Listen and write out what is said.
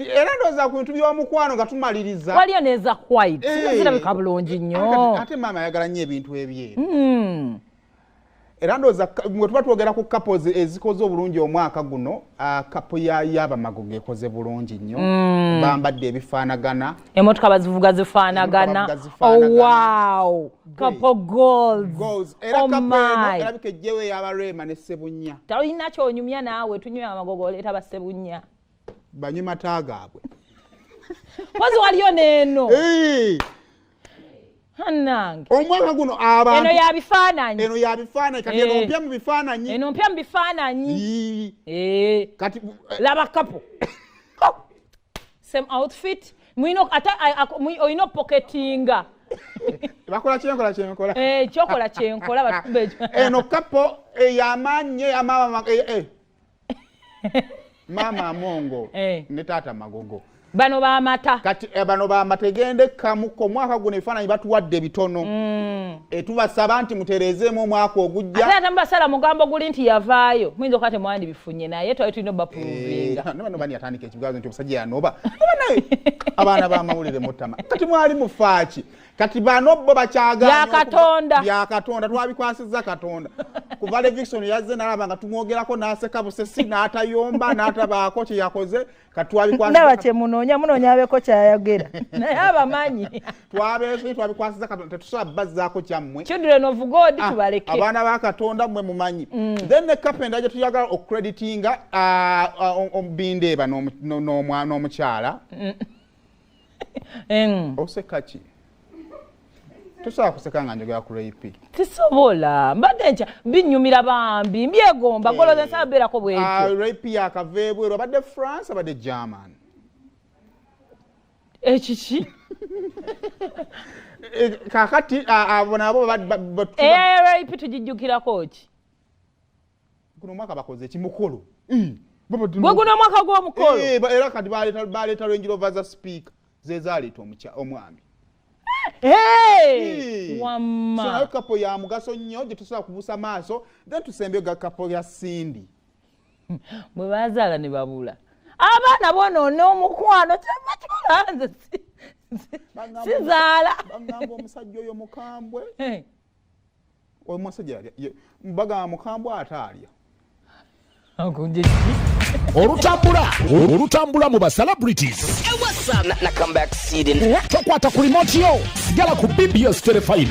Era ndoza ku bintu by'omukwano nga tumaliriza. Waliyo neza white. Zirabika bulungi nnyo. Ate mama ayagala nnyo ebintu ebyeru. Era ndoza mwe tuba twogera ku couples ezikoze obulungi omwaka guno, couple y'abamagogo ekoze bulungi nnyo. Bambadde ebifaanagana. Emotoka bazivuga zifaanagana. Oh wow. Couple goals. Era couple eno erabika ejjewe y'abarema ne Ssebunya. Talina kyonyumya naawe tunywe amagogo oleeta ba Ssebunya. Banywe matagaabwe. Pozi waliyo neno. Hanange. Omwaka guno abantu. Eno ya bifaananyi. Kati eno mpya mu bifaananyi. Eno mpya mu bifaananyi. Kati laba couple. Same outfit. Mwino oyino pocketinga. Bakola kyenkola. Kyokola kyenkola batubejo. Eno couple eyamanye amama Mama Mongo ne tata Magogo. Bano ba mata. Kati bano ba mategende kamuko mwaka guno ebifaananyi batuwadde bitono. Tubasaba nti muterezeemu omwaka ogujja. Ate mbasala mugambo guli nti yavaayo. Muyinza okate mwandi bifunye naye twali tulina bapuruvinga. Nobano bani atandika ekibugazo nti omusajja yanoba. Naye abaana b'amawulire mutama. Kati mwali mufaaki. Kati bano bo bakyaganya bya Katonda twabikwasizza Katonda. Kuva Levickson yazze nalaba nga tumwogerako n'aseka busesi n'atayomba n'atabaako kye yakoze katwabikwasizza. Ndaba kye munoonya abeko kyayogera. Naye abamanyi. Twabikwasizza Katonda tetusobola bazzaako kyammwe. Children of God tubaleke. Abaana ba Katonda mmwe mumanyi. Then ne kapenda gye tuyagala ocreditinga Bindeeba n'omukyala. Oseka ki? Tusobola kuseka nga njogera ku rape. Tisobola. Mbadde ncha binyumira bambi mbyegomba goloza nsaberako bwekyo. Rape yakaveebwero badde France abadde German. Echichi. Kakati abona abo rape tujijjukirako ki? Guno mwaka bakoze kimukolo. Bwe guno mwaka gw'omukolo. Era kati baleeta Range Rover za speaker zezaleeta omwami. Wamma. So nayo couple ya mugaso nnyo gye tusobola kubuusa maaso then tusembe ga couple ya Cindy. Bwe bazaala ne babula. Abaana bonoona omukwano kyamakimulanze sizaala. Bagamba omusajja oyo mukambwe. Omusajja bagamba mukambwe ataalya. Olutambula mu ba celebrities. Hey, what's up? Na comeback seeding. Tokwata ku remote yo. Sigala ku BBS Telefine.